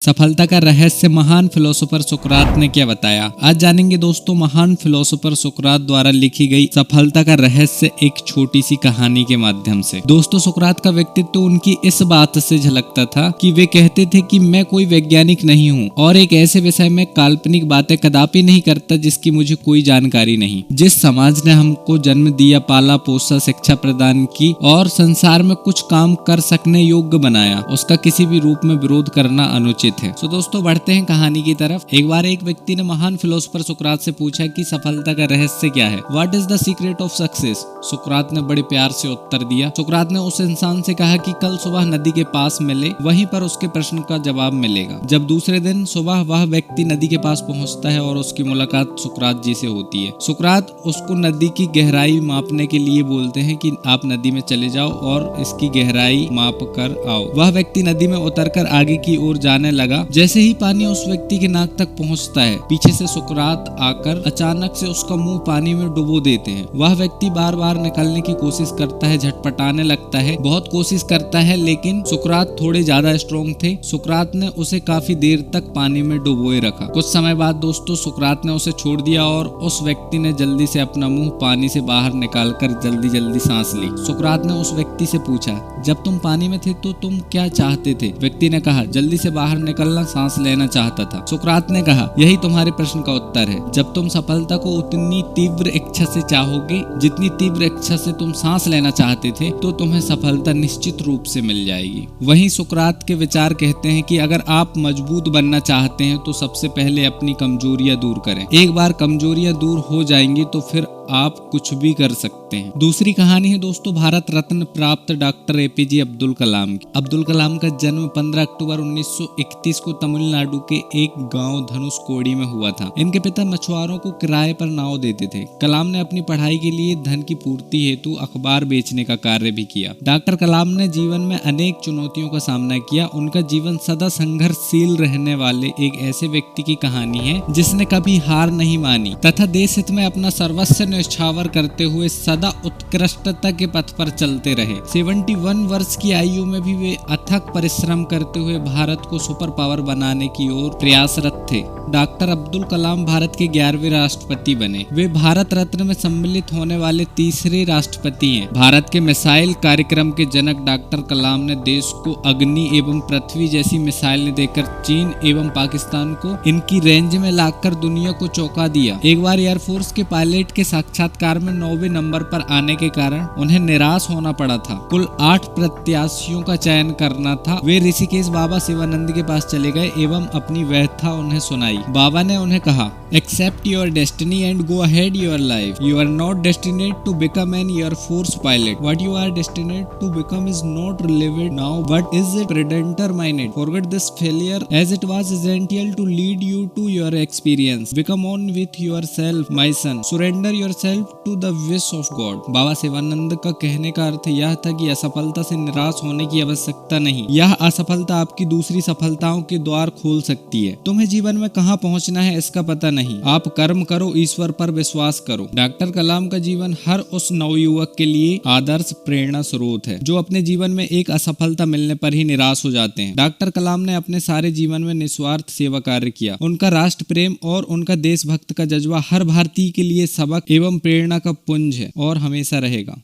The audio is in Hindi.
सफलता का रहस्य महान फिलोसोफर सुकरात ने क्या बताया। आज जानेंगे दोस्तों महान फिलोसोफर सुकरात द्वारा लिखी गई सफलता का रहस्य एक छोटी सी कहानी के माध्यम से। दोस्तों सुकरात का व्यक्तित्व उनकी इस बात से झलकता था कि वे कहते थे कि मैं कोई वैज्ञानिक नहीं हूँ और एक ऐसे विषय में काल्पनिक बातें कदापि नहीं करता जिसकी मुझे कोई जानकारी नहीं। जिस समाज ने हमको जन्म दिया, पाला पोसा, शिक्षा प्रदान की और संसार में कुछ काम कर सकने योग्य बनाया, उसका किसी भी रूप में विरोध करना अनुचित है। तो दोस्तों बढ़ते हैं कहानी की तरफ। एक बार एक व्यक्ति ने महान फिलोसोफर सुकरात से पूछा कि सफलता का रहस्य क्या है, what is the secret of success. सुकरात ने बड़े प्यार से उत्तर दिया। सुकरात ने उस इंसान से कहा कि कल सुबह नदी के पास मिले, वहीं पर उसके प्रश्न का जवाब मिलेगा। जब दूसरे दिन सुबह वह व्यक्ति नदी के पास पहुंचता है और उसकी मुलाकात सुकरात जी से होती है। सुकरात उसको नदी की गहराई मापने के लिए बोलते हैं कि आप नदी में चले जाओ और इसकी गहराई माप कर आओ। वह व्यक्ति नदी में उतरकर आगे की ओर जाने लगा। जैसे ही पानी उस व्यक्ति के नाक तक पहुंचता है, पीछे से सुकरात आकर अचानक से उसका मुंह पानी में डुबो देते हैं। वह व्यक्ति बार बार निकलने की कोशिश करता है, झटपटाने लगता है, बहुत कोशिश करता है, लेकिन सुकरात थोड़े ज्यादा स्ट्रॉन्ग थे। सुकरात ने उसे काफी देर तक पानी में डुबोए रखा। कुछ समय बाद दोस्तों सुकरात ने उसे छोड़ दिया और उस व्यक्ति ने जल्दी से अपना मुंह पानी से बाहर निकालकर जल्दी जल्दी सांस ली। सुकरात ने उस व्यक्ति से पूछा, जब तुम पानी में थे तो तुम क्या चाहते थे। व्यक्ति ने कहा, जल्दी से बाहर निकलना, सांस लेना चाहता था। सुकरात ने कहा, यही तुम्हारे प्रश्न का उत्तर है। जब तुम सफलता को उतनी तीव्र इच्छा से चाहोगे जितनी तीव्र इच्छा से तुम सांस लेना चाहते थे, तो तुम्हें सफलता निश्चित रूप से मिल जाएगी। वहीं सुकरात के विचार कहते हैं कि अगर आप मजबूत बनना चाहते हैं तो सबसे पहले अपनी कमजोरियां दूर करें। एक बार कमजोरियां दूर हो जाएंगी तो फिर आप कुछ भी कर सकते हैं। दूसरी कहानी है दोस्तों भारत रत्न प्राप्त डॉक्टर एपीजे अब्दुल कलाम की। अब्दुल कलाम का जन्म 15 अक्टूबर 1931 को तमिलनाडु के एक गांव धनुषकोडी में हुआ था। इनके पिता मछुआरों को किराए पर नाव देते थे। कलाम ने अपनी पढ़ाई के लिए धन की पूर्ति हेतु अखबार बेचने का कार्य भी किया। डॉक्टर कलाम ने जीवन में अनेक चुनौतियों का सामना किया। उनका जीवन सदा संघर्षशील रहने वाले एक ऐसे व्यक्ति की कहानी है जिसने कभी हार नहीं मानी तथा देश हित में अपना सर्वस्व न्यौछावर करते हुए सदा उत्कृष्टता के पथ पर चलते रहे। 71 वर्ष की आयु में भी वे अथक परिश्रम करते हुए भारत को सुपर पावर बनाने की ओर प्रयासरत थे। डॉक्टर अब्दुल कलाम भारत के 11वें राष्ट्रपति बने। वे भारत रत्न में सम्मिलित होने वाले तीसरे राष्ट्रपति हैं। भारत के मिसाइल कार्यक्रम के जनक डॉक्टर कलाम ने देश को अग्नि एवं पृथ्वी जैसी मिसाइलें देकर चीन एवं पाकिस्तान को इनकी रेंज में लाकर दुनिया को चौंका दिया। एक बार एयरफोर्स के पायलट के साक्षात्कार में 9वें नंबर पर आने के कारण उन्हें निराश होना पड़ा था। कुल 8 प्रत्याशियों का चयन करना था। वे ऋषिकेश बाबा शिवानंद के पास चले गए एवं अपनी व्यथा उन्हें सुनाई। बाबा ने उन्हें कहा, accept your destiny and go ahead your life. You are not destined to become an air force pilot. What you are destined to become is not relevant now but is it predetermined. Forget this failure as it was essential to lead you to your experience. Become on with yourself, my son. Surrender yourself to the wish of God. बाबा शिवानंद का कहने का अर्थ यह था कि असफलता से निराश होने की आवश्यकता नहीं। यह असफलता आपकी दूसरी सफलताओं के द्वार खोल सकती है। तुम्हें जीवन में कहां पहुंचना है इसका पता नहीं। आप कर्म करो, ईश्वर पर विश्वास करो। डॉक्टर कलाम का जीवन हर उस नवयुवक के लिए आदर्श प्रेरणा स्रोत है जो अपने जीवन में एक असफलता मिलने पर ही निराश हो जाते हैं। डॉक्टर कलाम ने अपने सारे जीवन में निस्वार्थ सेवा कार्य किया। उनका राष्ट्र प्रेम और उनका देशभक्त का जज्बा हर भारतीय के लिए सबक एवं प्रेरणा का पुंज है और हमेशा रहेगा।